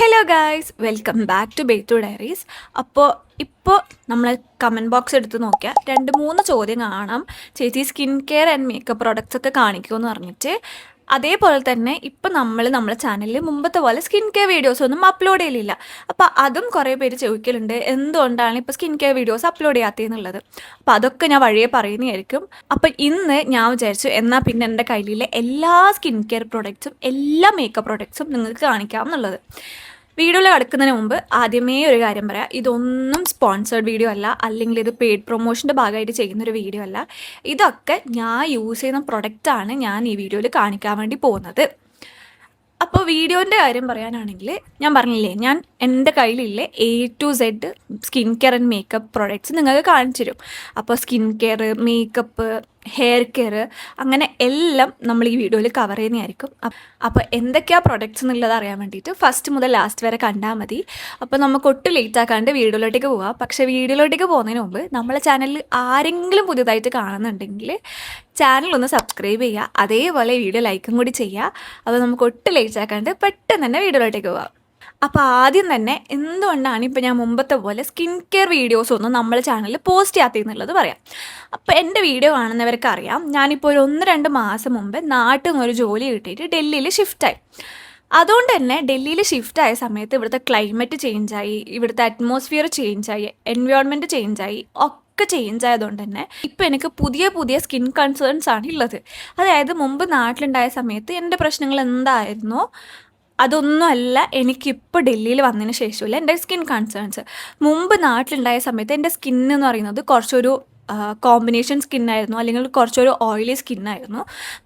Hello guys, welcome back to Bethu diaries. ഇപ്പോൾ നമ്മൾ comment box എടുത്ത് നോക്കിയാൽ 2-3 ചോദ്യം കാണാം. ചേച്ചി skin care and makeup products ഒക്കെ കാണിക്കുമെന്ന് പറഞ്ഞിട്ട്. അതേപോലെ തന്നെ ഇപ്പം നമ്മളെ ചാനലിൽ മുമ്പത്തെ പോലെ സ്കിൻ കെയർ വീഡിയോസ് ഒന്നും അപ്ലോഡ് ചെയ്യലില്ല. അപ്പോൾ അതും കുറേ പേര് ചോദിക്കലുണ്ട്, എന്തുകൊണ്ടാണ് ഇപ്പോൾ സ്കിൻ കെയർ വീഡിയോസ് അപ്ലോഡ് ചെയ്യാത്തതെന്നുള്ളത്. അപ്പോൾ അതൊക്കെ ഞാൻ വഴിയെ പറയുന്നതായിരിക്കും. അപ്പം ഇന്ന് ഞാൻ വിചാരിച്ചു, എന്നാൽ പിന്നെ എൻ്റെ കയ്യിലെ എല്ലാ സ്കിൻ കെയർ പ്രോഡക്റ്റ്സും എല്ലാ മേക്കപ്പ് പ്രോഡക്റ്റ്സും നിങ്ങൾക്ക് കാണിക്കാം എന്നുള്ളത്. വീഡിയോയിൽ കിടക്കുന്നതിന് മുമ്പ് ആദ്യമേ ഒരു കാര്യം പറയാം, ഇതൊന്നും സ്പോൺസേർഡ് വീഡിയോ അല്ല, അല്ലെങ്കിൽ ഇത് പെയ്ഡ് പ്രൊമോഷൻ്റെ ഭാഗമായിട്ട് ചെയ്യുന്നൊരു വീഡിയോ അല്ല. ഇതൊക്കെ ഞാൻ യൂസ് ചെയ്യുന്ന പ്രൊഡക്റ്റാണ് ഞാൻ ഈ വീഡിയോയിൽ കാണിക്കാൻ വേണ്ടി പോകുന്നത്. അപ്പോൾ വീഡിയോൻ്റെ കാര്യം പറയാനാണെങ്കിൽ, ഞാൻ പറഞ്ഞില്ലേ, ഞാൻ എൻ്റെ കയ്യിലുള്ള A to Z skin care and makeup products നിങ്ങൾക്ക് കാണിച്ചു തരും. അപ്പോൾ skin care, makeup, hair care, അങ്ങനെ എല്ലാം നമ്മൾ ഈ വീഡിയോയിൽ കവർ ചെയ്യുന്നതായിരിക്കും. അപ്പോൾ എന്തൊക്കെയാണ് പ്രൊഡക്ട്സ് എന്നുള്ളത് അറിയാൻ വേണ്ടിയിട്ട് ഫസ്റ്റ് മുതൽ ലാസ്റ്റ് വരെ കണ്ടാൽ മതി. അപ്പോൾ നമുക്ക് ഒട്ടും ലേറ്റ് ആക്കാണ്ട് വീഡിയോയിലോട്ടേക്ക് പോവാം. പക്ഷേ വീഡിയോയിലോട്ടേക്ക് പോകുന്നതിന് മുമ്പ് നമ്മളെ ചാനലിൽ ആരെങ്കിലും പുതിയതായിട്ട് കാണുന്നുണ്ടെങ്കിൽ ചാനൽ ഒന്ന് സബ്സ്ക്രൈബ് ചെയ്യുക, അതേപോലെ വീഡിയോ ലൈക്കും കൂടി ചെയ്യുക. അപ്പോൾ നമുക്ക് ഒട്ടും ലേറ്റ് ആക്കാണ്ട് പെട്ടെന്ന് തന്നെ വീഡിയോയിലോട്ടേക്ക് പോവാം. അപ്പോൾ ആദ്യം തന്നെ എന്തുകൊണ്ടാണ് ഇപ്പോൾ ഞാൻ മുമ്പത്തെ പോലെ സ്കിൻ കെയർ വീഡിയോസൊന്നും നമ്മളെ ചാനലിൽ പോസ്റ്റ് ചെയ്യാത്തതെന്നുള്ളത് പറയാം. അപ്പോൾ എൻ്റെ വീഡിയോ കാണുന്നവർക്ക് അറിയാം, ഞാനിപ്പോൾ ഒരു 1-2 മാസം മുമ്പ് നാട്ടിൽ നിന്നൊരു ജോലി കിട്ടിയിട്ട് ഡൽഹിയിൽ ഷിഫ്റ്റായി. അതുകൊണ്ട് തന്നെ ഡൽഹിയിൽ ഷിഫ്റ്റായ സമയത്ത് ഇവിടുത്തെ ക്ലൈമറ്റ് ചേഞ്ചായി, ഇവിടുത്തെ അറ്റ്മോസ്ഫിയർ ചേഞ്ചായി, എൻവയോൺമെൻറ്റ് ചേഞ്ചായി, ഒക്കെ ചേഞ്ച് ആയതുകൊണ്ട് തന്നെ ഇപ്പോൾ എനിക്ക് പുതിയ സ്കിൻ കൺസേൺസ് ആണ് ഉള്ളത്. അതായത് മുമ്പ് നാട്ടിലുണ്ടായ സമയത്ത് എൻ്റെ പ്രശ്നങ്ങൾ എന്തായിരുന്നോ അതൊന്നുമല്ല എനിക്കിപ്പോൾ ഡൽഹിയിൽ വന്നതിന് ശേഷമില്ല എൻ്റെ സ്കിൻ കൺസേൺസ്. മുമ്പ് നാട്ടിലുണ്ടായ സമയത്ത് എൻ്റെ സ്കിന്നെന്ന് പറയുന്നത് കുറച്ചൊരു കോമ്പിനേഷൻ സ്കിന്നായിരുന്നു, അല്ലെങ്കിൽ കുറച്ചൊരു ഓയിലി സ്കിന്നായിരുന്നു.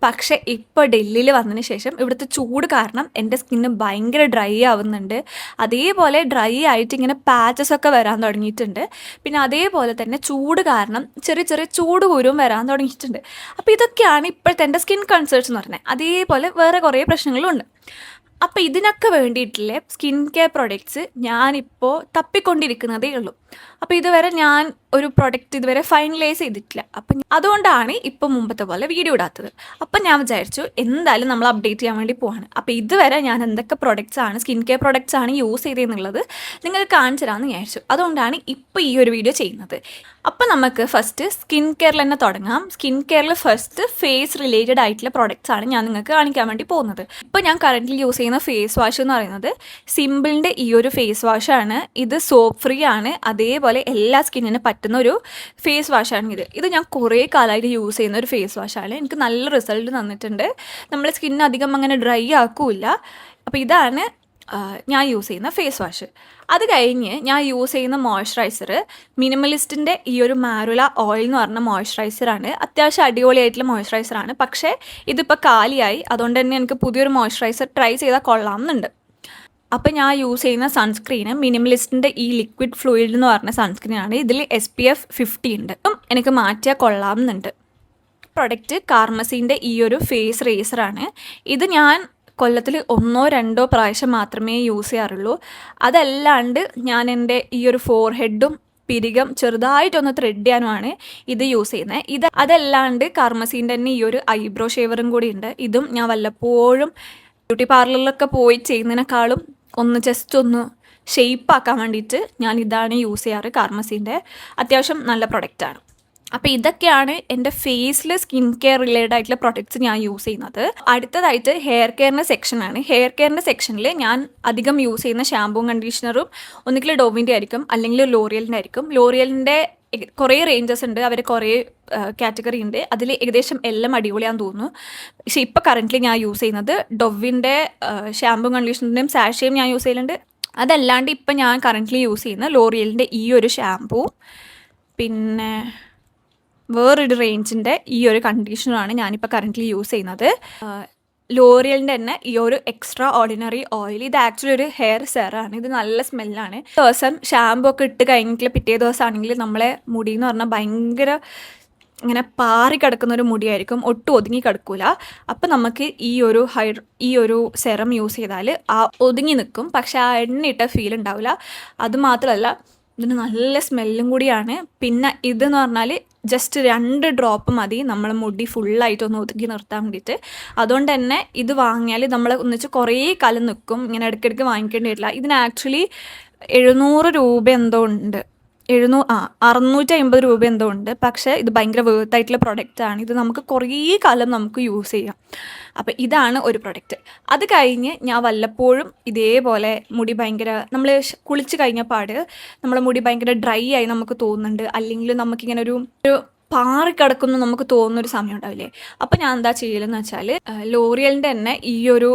പക്ഷേ ഇപ്പോൾ ഡൽഹിയിൽ വന്നതിന് ശേഷം ഇവിടുത്തെ ചൂട് കാരണം എൻ്റെ സ്കിന്ന് ഭയങ്കര ഡ്രൈ ആവുന്നുണ്ട്. അതേപോലെ ഡ്രൈ ആയിട്ട് ഇങ്ങനെ പാച്ചസ് ഒക്കെ വരാൻ തുടങ്ങിയിട്ടുണ്ട്. പിന്നെ അതേപോലെ തന്നെ ചൂട് കാരണം ചെറിയ ചൂട് കുരുവും വരാൻ തുടങ്ങിയിട്ടുണ്ട്. അപ്പോൾ ഇതൊക്കെയാണ് ഇപ്പോഴത്തെ എൻ്റെ സ്കിൻ കൺസേൺസ് എന്ന് പറഞ്ഞത്. അതേപോലെ വേറെ കുറേ പ്രശ്നങ്ങളും ഉണ്ട്. അപ്പോൾ ഇതിനൊക്കെ വേണ്ടിയിട്ടുള്ള സ്കിൻ കെയർ പ്രൊഡക്ട്സ് ഞാനിപ്പോൾ തപ്പിക്കൊണ്ടിരിക്കുന്നതേ ഉള്ളൂ. അപ്പോൾ ഇതുവരെ ഞാൻ ഒരു പ്രൊഡക്റ്റ് ഇതുവരെ ഫൈനലൈസ് ചെയ്തിട്ടില്ല. അപ്പം അതുകൊണ്ടാണ് ഇപ്പോൾ മുമ്പത്തെ പോലെ വീഡിയോ ഇടാത്തത്. അപ്പം ഞാൻ വിചാരിച്ചു എന്തായാലും നമ്മൾ അപ്ഡേറ്റ് ചെയ്യാൻ വേണ്ടി പോവാണ്. അപ്പോൾ ഇതുവരെ ഞാൻ എന്തൊക്കെ പ്രൊഡക്ട്സ് ആണ്, സ്കിൻ കെയർ പ്രൊഡക്ട്സ് ആണ് യൂസ് ചെയ്തതെന്നുള്ളത് നിങ്ങൾക്ക് കാണിച്ചു തരാമെന്ന് വിചാരിച്ചു. അതുകൊണ്ടാണ് ഇപ്പോൾ ഈ ഒരു വീഡിയോ ചെയ്യുന്നത്. അപ്പം നമുക്ക് ഫസ്റ്റ് സ്കിൻ കെയറിൽ തന്നെ തുടങ്ങാം. സ്കിൻ കെയറിൽ ഫസ്റ്റ് ഫേസ് റിലേറ്റഡ് ആയിട്ടുള്ള പ്രൊഡക്ട്സ് ആണ് ഞാൻ നിങ്ങൾക്ക് കാണിക്കാൻ വേണ്ടി പോകുന്നത്. ഇപ്പോൾ ഞാൻ കറൻ്റ്ലി യൂസ് ചെയ്യുന്ന ഫേസ് വാഷ് എന്ന് പറയുന്നത് സിമ്പിളിൻ്റെ ഈ ഒരു ഫേസ് വാഷാണ്. ഇത് സോപ്പ് ഫ്രീ ആണ്, അതേപോലെ എല്ലാ സ്കിന്നിന് പറ്റുന്ന ഒരു ഫേസ് വാഷാണ് ഇത് ഞാൻ കുറേ കാലമായിട്ട് യൂസ് ചെയ്യുന്ന ഒരു ഫേസ് വാഷാണ്. എനിക്ക് നല്ല റിസൾട്ട് തന്നിട്ടുണ്ട്. നമ്മുടെ സ്കിന്ന് അധികം അങ്ങനെ ഡ്രൈ ആക്കില്ല. അപ്പോൾ ഇതാണ് ഞാൻ യൂസ് ചെയ്യുന്ന ഫേസ് വാഷ്. അത് കഴിഞ്ഞ് ഞാൻ യൂസ് ചെയ്യുന്ന മോയ്സ്ചറൈസർ മിനിമലിസ്റ്റിൻ്റെ ഈ ഒരു മാരുല ഓയിൽ എന്ന് പറഞ്ഞ മോയ്സ്ചറൈസറാണ്. അത്യാവശ്യം അടിപൊളിയായിട്ടുള്ള മോയ്സ്ചറൈസറാണ്. പക്ഷേ ഇതിപ്പോൾ കാലിയായി, അതുകൊണ്ട് തന്നെ എനിക്ക് പുതിയൊരു മോയ്സ്ചറൈസർ ട്രൈ ചെയ്താൽ കൊള്ളാമെന്നുണ്ട്. അപ്പോൾ ഞാൻ യൂസ് ചെയ്യുന്ന സൺസ്ക്രീന് മിനിമലിസ്റ്റിൻ്റെ ഈ ലിക്വിഡ് ഫ്ലൂയിഡ് എന്ന് പറഞ്ഞ സൺസ്ക്രീനാണ്. ഇതിൽ SPF 50 ഉണ്ട്. എനിക്ക് മാറ്റിയാൽ കൊള്ളാമെന്നുണ്ട്. പ്രൊഡക്റ്റ് കാർമസീൻ്റെ ഈ ഒരു ഫേസ് റേസറാണ്. ഇത് ഞാൻ കൊല്ലത്തിൽ 1-2 പ്രാവശ്യം മാത്രമേ യൂസ് ചെയ്യാറുള്ളൂ. അതല്ലാണ്ട് ഞാൻ എൻ്റെ ഈ ഒരു ഫോർഹെഡും പിരികം ചെറുതായിട്ടൊന്ന് ത്രെഡ് ചെയ്യാനുമാണ് ഇത് യൂസ് ചെയ്യുന്നത്. അതല്ലാണ്ട് കാർമസീൻ്റെ തന്നെ ഈ ഒരു ഐബ്രോ ഷേവറും കൂടി ഉണ്ട്. ഇതും ഞാൻ വല്ലപ്പോഴും ബ്യൂട്ടി പാർലറിലൊക്കെ പോയി ചെയ്യുന്നതിനേക്കാളും ജസ്റ്റ് ഒന്ന് ഷെയ്പ്പാക്കാൻ വേണ്ടിയിട്ട് ഞാൻ ഇതാണ് യൂസ് ചെയ്യാറ്. കാർമസീൻ്റെ അത്യാവശ്യം നല്ല പ്രൊഡക്റ്റാണ്. അപ്പോൾ ഇതൊക്കെയാണ് എൻ്റെ ഫേസിൽ സ്കിൻ കെയർ റിലേറ്റഡ് ആയിട്ടുള്ള പ്രൊഡക്ട്സ് ഞാൻ യൂസ് ചെയ്യുന്നത്. അടുത്തതായിട്ട് ഹെയർ കെയറിൻ്റെ സെക്ഷനാണ്. ഹെയർ കെയറിൻ്റെ സെക്ഷനിൽ ഞാൻ അധികം യൂസ് ചെയ്യുന്ന ഷാമ്പൂവും കണ്ടീഷണറും ഒന്നുകിൽ ഡോവിൻ്റെ ആയിരിക്കും, അല്ലെങ്കിൽ ലോറിയലിൻ്റെ ആയിരിക്കും. ലോറിയലിൻ്റെ കുറേ റേഞ്ചസ് ഉണ്ട്, അവർ കുറേ കാറ്റഗറി ഉണ്ട്. അതിൽ ഏകദേശം എല്ലാം അടിപൊളിയാന്ന് തോന്നുന്നു. പക്ഷേ ഇപ്പോൾ കറൻ്റ്ലി ഞാൻ യൂസ് ചെയ്യുന്നത് ഡൊവിൻ്റെ ഷാമ്പൂ കണ്ടീഷണറിൻ്റെയും സാഷയും ഞാൻ യൂസ് ചെയ്യുന്നുണ്ട്. അതല്ലാണ്ട് ഇപ്പം ഞാൻ കറൻ്റ്ലി യൂസ് ചെയ്യുന്ന ലോറിയലിൻ്റെ ഈ ഒരു ഷാമ്പൂ, പിന്നെ വേറൊരു റേഞ്ചിൻ്റെ ഈ ഒരു കണ്ടീഷണറാണ് ഞാനിപ്പോൾ കറൻ്റ്ലി യൂസ് ചെയ്യുന്നത്. ലോറിയലിൻ്റെ തന്നെ ഈ ഒരു എക്സ്ട്രാ ഓർഡിനറി ഓയിൽ. ഇത് ആക്ച്വലി ഒരു ഹെയർ സെറാണ്. ഇത് നല്ല സ്മെല്ലാണ്. ദിവസം ഷാമ്പൂ ഒക്കെ ഇട്ട് കഴിഞ്ഞിട്ടുള്ള പിറ്റേ ദിവസമാണെങ്കിൽ നമ്മളെ മുടി എന്ന് പറഞ്ഞാൽ ഭയങ്കര ഇങ്ങനെ പാറി കിടക്കുന്നൊരു മുടിയായിരിക്കും, ഒട്ടും ഒതുങ്ങി കിടക്കൂല. അപ്പം നമുക്ക് ഈ ഒരു സെറം യൂസ് ചെയ്താൽ ആ ഒതുങ്ങി നിൽക്കും, പക്ഷെ ആ എണ്ണയിട്ട ഫീൽ ഉണ്ടാവില്ല. അതുമാത്രമല്ല ഇതിന് നല്ല സ്മെല്ലും കൂടിയാണ്. പിന്നെ ഇതെന്ന് പറഞ്ഞാൽ ജസ്റ്റ് 2 ഡ്രോപ്പ് മതി നമ്മൾ മുടി ഫുള്ളായിട്ടൊന്ന് ഒതുക്കി നിർത്താൻ വേണ്ടിയിട്ട്. അതുകൊണ്ട് തന്നെ ഇത് വാങ്ങിയാൽ നമ്മൾ ഒന്നിച്ച് കുറേ കാലം നിൽക്കും. ഇങ്ങനെ ഇടയ്ക്കിടയ്ക്ക് വാങ്ങിക്കേണ്ടി വരില്ല. ഇതിന് ആക്ച്വലി 700 രൂപ എന്തോ ഉണ്ട്, 650 രൂപ എന്തോ ഉണ്ട്. പക്ഷേ ഇത് ഭയങ്കര വേർത്തായിട്ടുള്ള പ്രൊഡക്റ്റാണ്. ഇത് നമുക്ക് കുറേ കാലം നമുക്ക് യൂസ് ചെയ്യാം. അപ്പോൾ ഇതാണ് ഒരു പ്രൊഡക്റ്റ്. അത് കഴിഞ്ഞ് ഞാൻ വല്ലപ്പോഴും ഇതേപോലെ മുടി ഭയങ്കര നമ്മൾ കുളിച്ച് കഴിഞ്ഞ പാട് നമ്മളെ മുടി ഭയങ്കര ഡ്രൈ ആയി നമുക്ക് തോന്നുന്നുണ്ട്, അല്ലെങ്കിൽ നമുക്കിങ്ങനെ ഒരു പാറിക്കിടക്കുന്നു നമുക്ക് തോന്നുന്നൊരു സമയം ഉണ്ടാവില്ലേ. അപ്പോൾ ഞാൻ എന്താ ചെയ്യലെന്ന് വെച്ചാൽ ലോറിയലിൻ്റെ തന്നെ ഈ ഒരു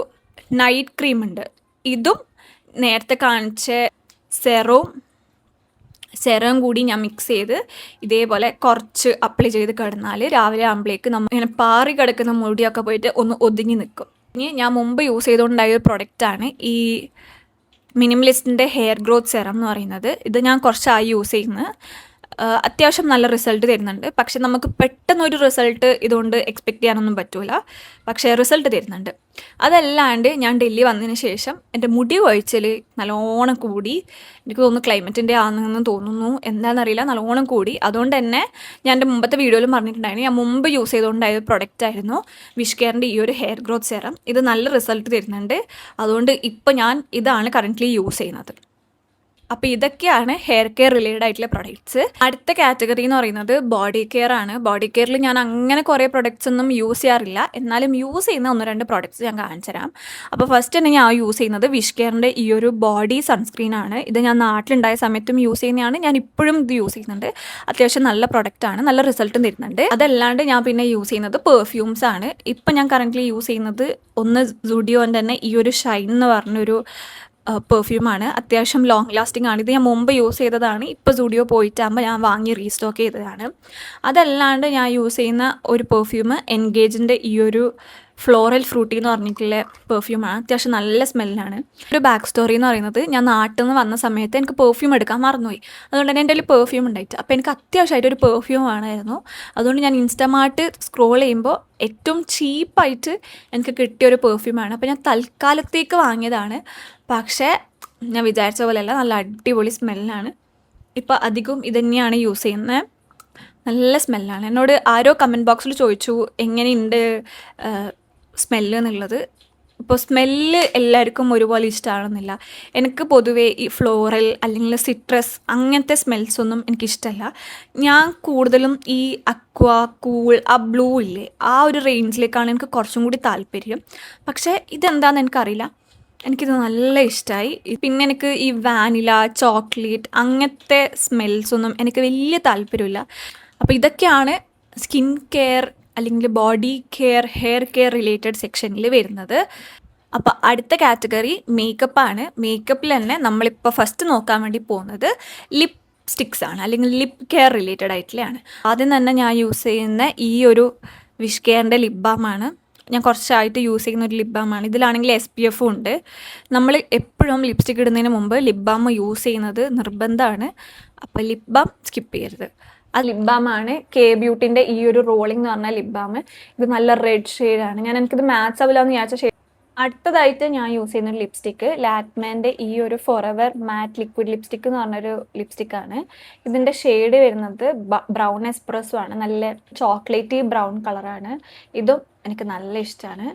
നൈറ്റ് ക്രീം ഉണ്ട്. ഇതും നേരത്തെ കാണിച്ച സെറവും കൂടി ഞാൻ മിക്സ് ചെയ്ത് ഇതേപോലെ കുറച്ച് അപ്ലൈ ചെയ്ത് കിടന്നാൽ രാവിലെ ആകുമ്പോഴേക്ക് നമ്മൾ ഇങ്ങനെ പാറി കിടക്കുന്ന മുടിയൊക്കെ പോയിട്ട് ഒന്ന് ഒതുങ്ങി നിൽക്കും. ഇനി ഞാൻ മുമ്പ് യൂസ് ചെയ്തുകൊണ്ടായ ഒരു പ്രൊഡക്റ്റാണ് ഈ മിനിമലിസ്റ്റിൻ്റെ ഹെയർ ഗ്രോത്ത് സെറം എന്ന് പറയുന്നത്. ഇത് ഞാൻ കുറച്ചായി യൂസ് ചെയ്യുന്നത്. അത്യാവശ്യം നല്ല റിസൾട്ട് തരുന്നുണ്ട്. പക്ഷെ നമുക്ക് പെട്ടെന്നൊരു റിസൾട്ട് ഇതുകൊണ്ട് എക്സ്പെക്റ്റ് ചെയ്യാനൊന്നും പറ്റില്ല, പക്ഷേ റിസൾട്ട് തരുന്നുണ്ട്. അതല്ലാണ്ട് ഞാൻ ഡൽഹി വന്നതിന് ശേഷം എൻ്റെ മുടി കൊഴിച്ചൽ നല്ലോണം കൂടി. എനിക്ക് തോന്നുന്നു ക്ലൈമറ്റിൻ്റെ ആണെന്ന് തോന്നുന്നു, എന്താണെന്നറിയില്ല, നല്ലോണം കൂടി. അതുകൊണ്ട് തന്നെ ഞാൻ എൻ്റെ മുമ്പത്തെ വീഡിയോയിലും പറഞ്ഞിട്ടുണ്ടായിരുന്നു, ഞാൻ മുമ്പ് യൂസ് ചെയ്തുകൊണ്ടായ പ്രൊഡക്റ്റായിരുന്നു വിഷ് കെയറിൻ്റെ ഈ ഒരു ഹെയർ ഗ്രോത്ത് സെറം. ഇത് നല്ല റിസൾട്ട് തരുന്നുണ്ട്. അതുകൊണ്ട് ഇപ്പോൾ ഞാൻ ഇതാണ് കറൻ്റ്ലി യൂസ് ചെയ്യുന്നത്. അപ്പോൾ ഇതൊക്കെയാണ് ഹെയർ കെയർ റിലേറ്റഡ് ആയിട്ടുള്ള പ്രൊഡക്ട്സ്. അടുത്ത കാറ്റഗറി എന്ന് പറയുന്നത് ബോഡി കെയർ ആണ്. ബോഡി കെയറിൽ ഞാൻ അങ്ങനെ കുറേ പ്രൊഡക്ട്സ് ഒന്നും യൂസ് ചെയ്യാറില്ല, എന്നാലും യൂസ് ചെയ്യുന്ന 1-2 പ്രൊഡക്ട്സ് ഞാൻ കാണിച്ചു തരാം. അപ്പോൾ ഫസ്റ്റ് തന്നെ ഞാൻ യൂസ് ചെയ്യുന്നത് വിഷ് കെയറിൻ്റെ ഈ ഒരു ബോഡി സൺസ്ക്രീൻ ആണ്. ഇത് ഞാൻ നാട്ടിലുണ്ടായ സമയത്തും യൂസ് ചെയ്യുന്നതാണ്, ഞാൻ ഇപ്പോഴും ഇത് യൂസ് ചെയ്യുന്നുണ്ട്. അത്യാവശ്യം നല്ല പ്രൊഡക്റ്റാണ്, നല്ല റിസൾട്ടും തരുന്നുണ്ട്. അതല്ലാണ്ട് ഞാൻ പിന്നെ യൂസ് ചെയ്യുന്നത് പെർഫ്യൂംസ് ആണ്. ഇപ്പം ഞാൻ കറൻ്റ്ലി യൂസ് ചെയ്യുന്നത് ഒന്ന് സുഡിയോൻ്റെ തന്നെ ഈ ഒരു ഷൈൻ എന്ന് പറഞ്ഞൊരു പെർഫ്യൂമാണ്. അത്യാവശ്യം ലോങ് ലാസ്റ്റിംഗ് ആണ്. ഇത് ഞാൻ മുമ്പ് യൂസ് ചെയ്തതാണ്, ഇപ്പോൾ സ്റ്റുഡിയോ പോയിട്ടാകുമ്പോൾ ഞാൻ വാങ്ങി റീസ്റ്റോക്ക് ചെയ്തതാണ്. അതല്ലാണ്ട് ഞാൻ യൂസ് ചെയ്യുന്ന ഒരു പെർഫ്യൂം എൻഗേജിൻ്റെ ഈ ഒരു ഫ്ലോറൽ ഫ്രൂട്ടി എന്ന് പറഞ്ഞിട്ടുള്ള പെർഫ്യൂമാണ്. അത്യാവശ്യം നല്ല സ്മെല്ലാണ്. ഒരു ബാക്ക് സ്റ്റോറി എന്ന് പറയുന്നത്, ഞാൻ നാട്ടിൽ നിന്ന് വന്ന സമയത്ത് എനിക്ക് പെർഫ്യൂം എടുക്കാൻ മറന്നുപോയി. അതുകൊണ്ട് തന്നെ എൻ്റെ ഒരു പെർഫ്യൂം ഉണ്ടായിട്ട്, അപ്പോൾ എനിക്ക് അത്യാവശ്യമായിട്ട് ഒരു പെർഫ്യൂം വേണമായിരുന്നു. അതുകൊണ്ട് ഞാൻ ഇൻസ്റ്റമാർട്ട് സ്ക്രോൾ ചെയ്യുമ്പോൾ ഏറ്റവും ചീപ്പായിട്ട് എനിക്ക് കിട്ടിയൊരു പെർഫ്യൂമാണ്. അപ്പോൾ ഞാൻ തൽക്കാലത്തേക്ക് വാങ്ങിയതാണ്. പക്ഷേ ഞാൻ വിചാരിച്ച പോലെയല്ല, നല്ല അടിപൊളി സ്മെല്ലാണ്. ഇപ്പോൾ അധികവും ഇതുതന്നെയാണ് യൂസ് ചെയ്യുന്നത്. നല്ല സ്മെല്ലാണ്. എന്നോട് ആരോ കമൻറ്റ് ബോക്സിൽ ചോദിച്ചു എങ്ങനെയുണ്ട് സ്മെല്ല് എന്നുള്ളത്. ഇപ്പോൾ സ്മെല്ല് എല്ലാവർക്കും ഒരുപോലെ ഇഷ്ടമാണെന്നില്ല. എനിക്ക് പൊതുവേ ഈ ഫ്ലോറൽ അല്ലെങ്കിൽ സിട്രസ് അങ്ങനത്തെ സ്മെൽസൊന്നും എനിക്കിഷ്ടമല്ല. ഞാൻ കൂടുതലും ഈ അക്വ, കൂൾ, ആ ബ്ലൂ ഇല്ലേ, ആ ഒരു റേഞ്ചിലേക്കാണ് എനിക്ക് കുറച്ചും കൂടി താല്പര്യം. പക്ഷേ ഇതെന്താണെന്ന് എനിക്കറിയില്ല, എനിക്കിത് നല്ല ഇഷ്ടമായി. പിന്നെ എനിക്ക് ഈ വാനില, ചോക്ലേറ്റ് അങ്ങനത്തെ സ്മെൽസൊന്നും എനിക്ക് വലിയ താല്പര്യമില്ല. അപ്പോൾ ഇതൊക്കെയാണ് സ്കിൻ കെയർ അല്ലെങ്കിൽ body care, hair care related സെക്ഷനിൽ വരുന്നത്. അപ്പോൾ അടുത്ത കാറ്റഗറി മേക്കപ്പാണ്. മേക്കപ്പിൽ തന്നെ നമ്മളിപ്പോൾ ഫസ്റ്റ് നോക്കാൻ വേണ്ടി പോകുന്നത് ലിപ്സ്റ്റിക്സ് ആണ്, അല്ലെങ്കിൽ ലിപ് കെയർ റിലേറ്റഡ് ആയിട്ടുള്ളതാണ്. ആദ്യം തന്നെ ഞാൻ യൂസ് ചെയ്യുന്ന ഈ ഒരു വിഷ് കെയറിൻ്റെ ലിപ് ബാമാണ്. ഞാൻ കുറച്ചായിട്ട് യൂസ് ചെയ്യുന്ന ഒരു ലിപ് ബാമാണ്. ഇതിലാണെങ്കിൽ SPF ഉണ്ട്. നമ്മൾ എപ്പോഴും ലിപ്സ്റ്റിക് ഇടുന്നതിന് മുമ്പ് ലിപ് ബാം യൂസ് ചെയ്യുന്നത് നിർബന്ധമാണ്. അപ്പോൾ ലിപ് ബാം സ്കിപ്പ് ചെയ്യരുത്. ആ ലിപ് ബാമാണ് K-Beautyൻ്റെ ഈ ഒരു റോളിംഗ് എന്ന് പറഞ്ഞ ലിപ് ബാം. ഇത് നല്ല റെഡ് ഷെയ്ഡാണ്. എനിക്കിത് മാച്ച് ആവില്ല എന്ന് വിചാരിച്ച ഷെയ്ഡ്. അടുത്തതായിട്ട് ഞാൻ യൂസ് ചെയ്യുന്ന ഒരു ലിപ്സ്റ്റിക്ക് ലാക്മേൻ്റെ ഈ ഒരു ഫോറെവർ മാറ്റ് ലിക്വിഡ് ലിപ്സ്റ്റിക്ക് എന്ന് പറഞ്ഞൊരു ലിപ്സ്റ്റിക്കാണ്. ഇതിൻ്റെ ഷെയ്ഡ് വരുന്നത് ബ്രൗൺ എസ്പ്രസ്സോ ആണ്. നല്ല ചോക്ലേറ്റി ബ്രൗൺ കളറാണ്. ഇതും എനിക്ക് നല്ല ഇഷ്ടമാണ്.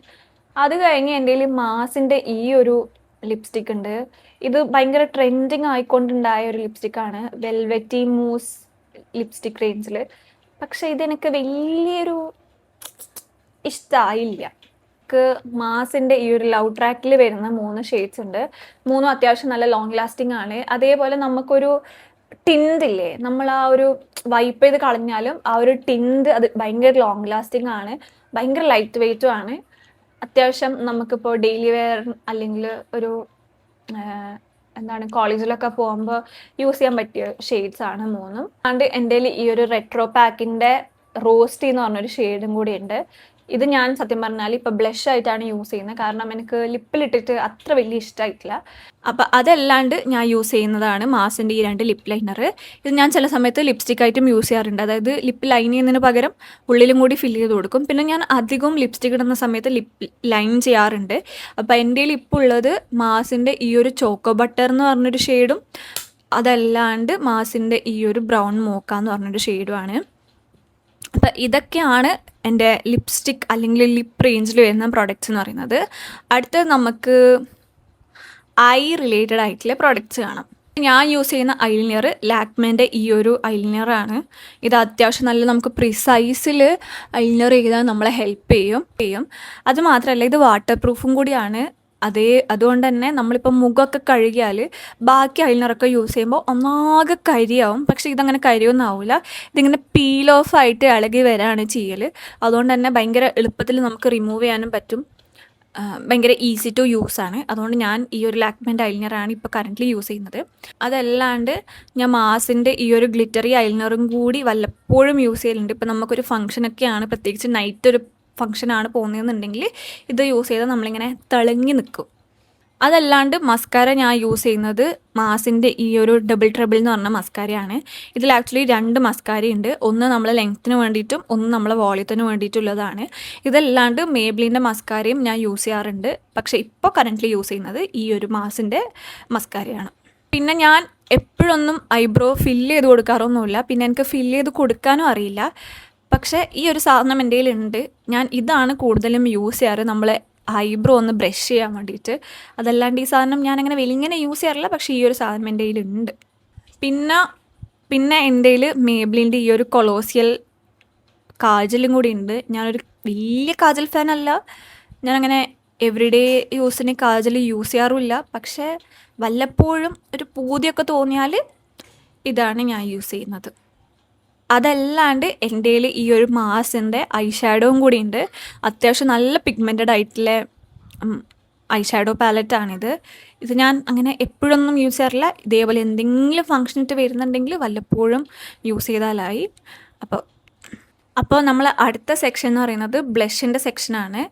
അത് കഴിഞ്ഞ് എൻ്റെ കയ്യിൽ മാസിൻ്റെ ഈ ഒരു ലിപ്സ്റ്റിക്ക് ഉണ്ട്. ഇത് ഭയങ്കര ട്രെൻഡിങ് ആയിക്കൊണ്ടുണ്ടായ ഒരു ലിപ്സ്റ്റിക്കാണ്, വെൽവെറ്റി മൂസ് ലിപ്സ്റ്റിക് റേഞ്ചിൽ. പക്ഷേ ഇതെനിക്ക് വലിയൊരു ഇഷ്ടമായില്ല. മാസിൻ്റെ ഈ ഒരു ലവ് ട്രാക്കിൽ വരുന്ന 3 ഷെയ്ഡ്സ് ഉണ്ട്. 3 അത്യാവശ്യം നല്ല ലോങ് ലാസ്റ്റിംഗ് ആണ്. അതേപോലെ നമുക്കൊരു ടിൻറ്റ് ഇല്ലേ, നമ്മൾ ആ ഒരു വൈപ്പ് ചെയ്ത് കളഞ്ഞാലും ആ ഒരു ടിൻറ്റ് അത് ഭയങ്കര ലോങ് ലാസ്റ്റിംഗ് ആണ്, ഭയങ്കര ലൈറ്റ് വെയ്റ്റും ആണ്. അത്യാവശ്യം നമുക്കിപ്പോൾ ഡെയിലി വെയർ അല്ലെങ്കിൽ ഒരു കോളേജിലൊക്കെ പോകുമ്പോൾ യൂസ് ചെയ്യാൻ പറ്റിയ ഷെയ്ഡ്സ് ആണ് 3. അതുകൊണ്ട് എൻ്റെ ഈ ഒരു റെട്രോ പാക്കിൻ്റെ റോസ്റ്റി എന്ന് പറഞ്ഞൊരു ഷെയ്ഡും കൂടി ഉണ്ട്. ഇത് ഞാൻ സത്യം പറഞ്ഞാൽ ഇപ്പോൾ ബ്ലഷ് ആയിട്ടാണ് യൂസ് ചെയ്യുന്നത്, കാരണം എനിക്ക് ലിപ്പിലിട്ടിട്ട് അത്ര വലിയ ഇഷ്ടമായിട്ടില്ല. അപ്പോൾ അതല്ലാണ്ട് ഞാൻ യൂസ് ചെയ്യുന്നതാണ് മാസിൻ്റെ ഈ 2 ലിപ്പ് ലൈനർ. ഇത് ഞാൻ ചില സമയത്ത് ലിപ്സ്റ്റിക് ആയിട്ടും യൂസ് ചെയ്യാറുണ്ട്. അതായത് ലിപ്പ് ലൈൻ ചെയ്യുന്നതിന് പകരം ഉള്ളിലും കൂടി ഫില്ല് ചെയ്ത് കൊടുക്കും. പിന്നെ ഞാൻ അധികവും ലിപ്സ്റ്റിക് ഇടുന്ന സമയത്ത് ലിപ്പ് ലൈൻ ചെയ്യാറുണ്ട്. അപ്പോൾ എൻ്റെ കയ്യിൽ ഇപ്പോൾ ഉള്ളത് മാസിൻ്റെ ഈ ഒരു ചോക്കോ ബട്ടർ എന്ന് പറഞ്ഞൊരു ഷെയ്ഡും അതല്ലാണ്ട് മാസിൻ്റെ ഈ ഒരു ബ്രൗൺ മോക്ക എന്ന് പറഞ്ഞൊരു ഷെയ്ഡുമാണ്. അപ്പം ഇതൊക്കെയാണ് എൻ്റെ ലിപ്സ്റ്റിക് അല്ലെങ്കിൽ ലിപ്പ് റേഞ്ചിൽ വരുന്ന പ്രോഡക്റ്റ്സ് എന്ന് പറയുന്നത്. അടുത്തത് നമുക്ക് ഐ റിലേറ്റഡ് ആയിട്ടുള്ള പ്രോഡക്റ്റ്സ് കാണാം. ഞാൻ യൂസ് ചെയ്യുന്ന ഐലൈനർ ലാക്മേൻ്റെ ഈ ഒരു ഐലൈനറാണ്. ഇത് അത്യാവശ്യം നല്ല നമുക്ക് പ്രിസൈസിൽ ഐലൈനർ ചെയ്താൽ നമ്മളെ ഹെൽപ്പ് ചെയ്യും. അത് മാത്രമല്ല ഇത് വാട്ടർ പ്രൂഫും കൂടിയാണ്. അതുകൊണ്ട് തന്നെ നമ്മളിപ്പോൾ മുഖമൊക്കെ കഴുകിയാൽ ബാക്കി ഐലൈനറൊക്കെ യൂസ് ചെയ്യുമ്പോൾ ഒന്നാകെ കരിയാവും. പക്ഷേ ഇതങ്ങനെ കരിയൊന്നും ആവില്ല. ഇതിങ്ങനെ പീൽ ഓഫ് ആയിട്ട് ഇളകി വരാണ് ചെയ്യൽ. അതുകൊണ്ട് തന്നെ ഭയങ്കര എളുപ്പത്തിൽ നമുക്ക് റിമൂവ് ചെയ്യാനും പറ്റും. ഭയങ്കര ഈസി ടു യൂസ് ആണ്. അതുകൊണ്ട് ഞാൻ ഈ ഒരു ലാക്മേൻ്റെ ഐലൈനറാണ് ഇപ്പോൾ കറൻ്റ്ലി യൂസ് ചെയ്യുന്നത്. അതല്ലാണ്ട് ഞാൻ മാസിൻ്റെ ഈ ഒരു ഗ്ലിറ്ററി ഐലൈനറും കൂടി വല്ലപ്പോഴും യൂസ് ചെയ്യലുണ്ട്. ഇപ്പോൾ നമുക്കൊരു ഫംഗ്ഷനൊക്കെയാണ്, പ്രത്യേകിച്ച് നൈറ്റ് ഒരു ഫംഗ്ഷനാണ് പോകുന്നതെന്നുണ്ടെങ്കിൽ ഇത് യൂസ് ചെയ്താൽ നമ്മളിങ്ങനെ തിളങ്ങി നിൽക്കും. അതല്ലാണ്ട് മസ്കാര ഞാൻ യൂസ് ചെയ്യുന്നത് മാസിൻ്റെ ഈ ഒരു ഡബിൾ ട്രബിൾ എന്ന് പറഞ്ഞ മസ്കാരയാണ്. ഇതിൽ ആക്ച്വലി 2 മസ്കാരയുണ്ട്. ഒന്ന് നമ്മളെ ലെങ്ത്തിന് വേണ്ടിയിട്ടും ഒന്ന് നമ്മളെ വോളിയത്തിന് വേണ്ടിയിട്ടുള്ളതാണ്. ഇതല്ലാണ്ട് മേബ്ലിൻ്റെ മസ്കാരയും ഞാൻ യൂസ് ചെയ്യാറുണ്ട്. പക്ഷേ ഇപ്പോൾ കറൻ്റ്ലി യൂസ് ചെയ്യുന്നത് ഈ ഒരു മാസിൻ്റെ മസ്കാരയാണ്. പിന്നെ ഞാൻ എപ്പോഴൊന്നും ഐബ്രോ ഫില്ല് ചെയ്ത് കൊടുക്കാറൊന്നുമില്ല. പിന്നെ എനിക്ക് ഫില്ല് ചെയ്ത് കൊടുക്കാനും അറിയില്ല. പക്ഷേ ഈ ഒരു സാധനം എൻ്റെ കയ്യിലുണ്ട്. ഞാൻ ഇതാണ് കൂടുതലും യൂസ് ചെയ്യാറ്, നമ്മളെ ഐബ്രോ ഒന്ന് ബ്രഷ് ചെയ്യാൻ വേണ്ടിയിട്ട്. അതല്ലാണ്ട് ഈ സാധനം ഞാനങ്ങനെ വലിങ്ങനെ യൂസ് ചെയ്യാറില്ല. പക്ഷേ ഈ ഒരു സാധനം എൻ്റെ കയ്യിലുണ്ട്. പിന്നെ എൻ്റെ കയ്യിൽ മേബ്ലിൻ്റെ ഈ ഒരു കൊളോസിയൽ കാജലും കൂടി ഉണ്ട്. ഞാനൊരു വലിയ കാജൽ ഫാനല്ല. ഞാനങ്ങനെ എവറിഡേ യൂസിന് കാജൽ യൂസ് ചെയ്യാറുമില്ല. പക്ഷേ വല്ലപ്പോഴും ഒരു പൂതിയൊക്കെ തോന്നിയാൽ ഇതാണ് ഞാൻ യൂസ് ചെയ്യുന്നത്. അതല്ലാണ്ട് എൻ്റെ കയ്യിൽ ഈ ഒരു മാസിൻ്റെ ഐ ഷാഡോവും കൂടി ഉണ്ട്. അത്യാവശ്യം നല്ല പിഗ്മെൻറ്റഡ് ആയിട്ടുള്ള ഐ ഷാഡോ പാലറ്റാണിത്. ഇത് ഞാൻ അങ്ങനെ എപ്പോഴൊന്നും യൂസ് ചെയ്യാറില്ല. ഇതേപോലെ എന്തെങ്കിലും ഫങ്ഷനിട്ട് വരുന്നുണ്ടെങ്കിൽ വല്ലപ്പോഴും യൂസ് ചെയ്താലായി. അപ്പോൾ നമ്മൾ അടുത്ത സെക്ഷൻ എന്ന് പറയുന്നത് ബ്ലഷിൻ്റെ സെക്ഷനാണ്.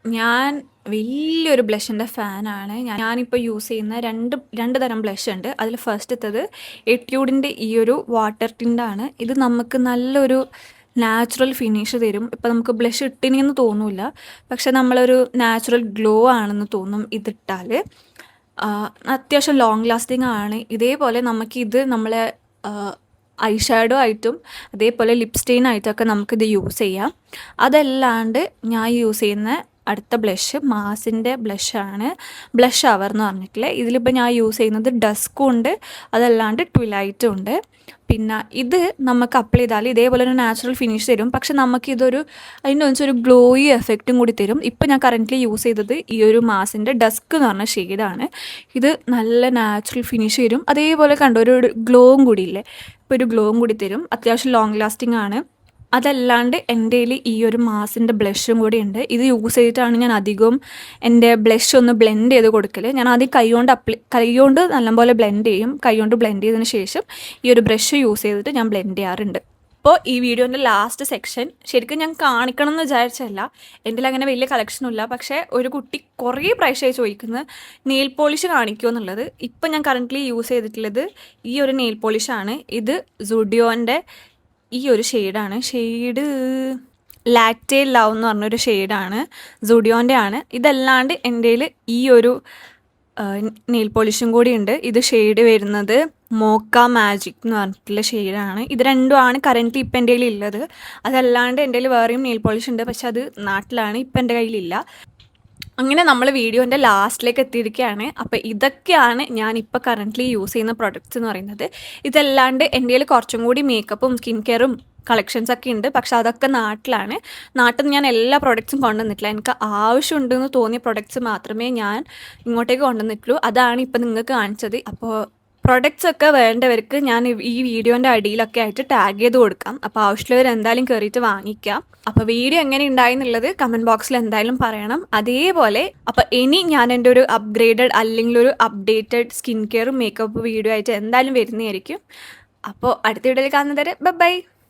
ഞാൻ വലിയൊരു ബ്ലഷിൻ്റെ ഫാനാണ്. ഞാനിപ്പോൾ യൂസ് ചെയ്യുന്ന രണ്ട് തരം ബ്ലഷ് ഉണ്ട്. അതിൽ ഫസ്റ്റത്തത് എറ്റ്യൂഡിൻ്റെ ഈ ഒരു വാട്ടർ ടിൻ്റാണ്. ഇത് നമുക്ക് നല്ലൊരു നാച്ചുറൽ ഫിനിഷ് തരും. ഇപ്പോൾ നമുക്ക് ബ്ലഷ് ഇട്ടിനെന്ന് തോന്നില്ല, പക്ഷെ നമ്മളൊരു നാച്ചുറൽ ഗ്ലോ ആണെന്ന് തോന്നും ഇതിട്ടാൽ. അത്യാവശ്യം ലോങ് ലാസ്റ്റിംഗ് ആണ്. ഇതേപോലെ നമുക്കിത് നമ്മളെ ഐ ഷാഡോ ആയിട്ടും അതേപോലെ ലിപ് സ്റ്റെയിൻ ആയിട്ടൊക്കെ നമുക്കിത് യൂസ് ചെയ്യാം. അതല്ലാണ്ട് ഞാൻ യൂസ് ചെയ്യുന്ന അടുത്ത ബ്ലഷ് മാസിൻ്റെ ബ്ലഷാണ്, ബ്ലഷ് അവർ എന്ന് പറഞ്ഞിട്ടില്ലേ. ഇതിലിപ്പോൾ ഞാൻ യൂസ് ചെയ്യുന്നത് ഡസ്കും ഉണ്ട്, അതല്ലാണ്ട് ട്വിലൈറ്റും ഉണ്ട്. പിന്നെ ഇത് നമുക്ക് അപ്ലൈ ചെയ്താൽ ഇതേപോലെ ഒരു നാച്ചുറൽ ഫിനിഷ് തരും. പക്ഷെ നമുക്കിതൊരു അതിൻ്റെ വെച്ചൊരു ഗ്ലോയി എഫക്റ്റും കൂടി തരും. ഇപ്പോൾ ഞാൻ കറൻ്റ്ലി യൂസ് ചെയ്തത് ഈ ഒരു മാസിൻ്റെ ഡസ്ക് എന്ന് പറഞ്ഞ ഷെയ്ഡാണ്. ഇത് നല്ല നാച്ചുറൽ ഫിനിഷ് തരും. അതേപോലെ കണ്ടോ ഒരു ഗ്ലോവും കൂടി ഇല്ലേ, ഇപ്പോൾ ഒരു ഗ്ലോവും കൂടി തരും. അത്യാവശ്യം ലോങ് ലാസ്റ്റിംഗ് ആണ്. അതല്ലാണ്ട് എൻ്റെ കയ്യിൽ ഈ ഒരു മാസിൻ്റെ ബ്ലഷും കൂടി ഉണ്ട്. ഇത് യൂസ് ചെയ്തിട്ടാണ് ഞാൻ അധികവും എൻ്റെ ബ്ലഷ് ഒന്ന് ബ്ലെൻഡ് ചെയ്ത് കൊടുക്കൽ. ഞാൻ ആദ്യം കൈകൊണ്ട് നല്ലപോലെ ബ്ലെൻഡ് ചെയ്യും. കൈകൊണ്ട് ബ്ലെൻഡ് ചെയ്തതിന് ശേഷം ഈ ഒരു ബ്രഷ് യൂസ് ചെയ്തിട്ട് ഞാൻ ബ്ലെൻഡ് ചെയ്യാറുണ്ട്. അപ്പോൾ ഈ വീഡിയോൻ്റെ ലാസ്റ്റ് സെക്ഷൻ ശരിക്കും ഞാൻ കാണിക്കണം എന്ന് വിചാരിച്ചല്ല. എൻ്റെ അങ്ങനെ വലിയ കളക്ഷനില്ല. പക്ഷേ ഒരു കുട്ടി കുറേ പ്രാവശ്യമായി ചോദിക്കുന്നത് നെയിൽ പോളിഷ് കാണിക്കുമോ എന്നുള്ളത്. ഇപ്പം ഞാൻ കറൻ്റ്ലി യൂസ് ചെയ്തിട്ടുള്ളത് ഈ ഒരു നെയിൽ പോളിഷാണ്. ഇത് സുഡിയോൻ്റെ ഈ ഒരു ഷെയ്ഡാണ്. ഷെയ്ഡ് ലാറ്റെ ലവ് എന്ന് പറഞ്ഞൊരു ഷെയ്ഡാണ്, സുഡിയോൻ്റെ ആണ്. ഇതല്ലാണ്ട് എൻ്റെ കയ്യിൽ ഈ ഒരു നെയിൽ പോളിഷും കൂടി ഉണ്ട്. ഇത് ഷെയ്ഡ് വരുന്നത് മോക്ക മാജിക് എന്ന് പറഞ്ഞിട്ടുള്ള ഷെയ്ഡാണ്. ഇത് രണ്ടുമാണ് കറൻ്റ്ലി ഇപ്പം എൻ്റെ കയ്യിൽ ഉള്ളത്. അതല്ലാണ്ട് എൻ്റെ കയ്യിൽ വേറെയും നെയിൽ പോളിഷ് ഉണ്ട്, പക്ഷെ അത് നാട്ടിലാണ്, ഇപ്പം എൻ്റെ കയ്യിലില്ല. അങ്ങനെ നമ്മൾ വീഡിയോൻ്റെ ലാസ്റ്റിലേക്ക് എത്തിയിരിക്കുകയാണ്. അപ്പോൾ ഇതൊക്കെയാണ് ഞാനിപ്പോൾ കറൻ്റ്ലി യൂസ് ചെയ്യുന്ന പ്രൊഡക്ട്സ് എന്ന് പറയുന്നത്. ഇതല്ലാണ്ട് എൻ്റെ കയ്യിൽ കുറച്ചും കൂടി മേക്കപ്പും സ്കിൻ കെയറും കളക്ഷൻസൊക്കെ ഉണ്ട്. പക്ഷെ അതൊക്കെ നാട്ടിലാണ്. നാട്ടിൽ നിന്ന് ഞാൻ എല്ലാ പ്രൊഡക്ട്സും കൊണ്ടുവന്നിട്ടില്ല. എനിക്ക് ആവശ്യമുണ്ടെന്ന് തോന്നിയ പ്രൊഡക്ട്സ് മാത്രമേ ഞാൻ ഇങ്ങോട്ടേക്ക് കൊണ്ടുവന്നിട്ടുള്ളൂ. അതാണ് ഇപ്പം നിങ്ങൾക്ക് കാണിച്ചത്. അപ്പോൾ പ്രൊഡക്ട്സ് ഒക്കെ വേണ്ടവർക്ക് ഞാൻ ഈ വീഡിയോൻ്റെ അടിയിലൊക്കെ ആയിട്ട് ടാഗ് ചെയ്ത് കൊടുക്കാം. അപ്പോൾ ആവശ്യമുള്ളവർ എന്തായാലും കയറിയിട്ട് വാങ്ങിക്കാം. അപ്പോൾ വീഡിയോ എങ്ങനെ ഉണ്ടായി എന്നുള്ളത് കമൻറ്റ് ബോക്സിൽ എന്തായാലും പറയണം. അതേപോലെ അപ്പോൾ ഇനി ഞാൻ എൻ്റെ ഒരു അപ്ഗ്രേഡഡ് അല്ലെങ്കിൽ ഒരു updated skin care makeup video ആയിട്ട് എന്തായാലും വരുന്നതായിരിക്കും. അപ്പോൾ അടുത്ത വീഡിയോയിൽ കാണുന്നത് വരെ ബൈ.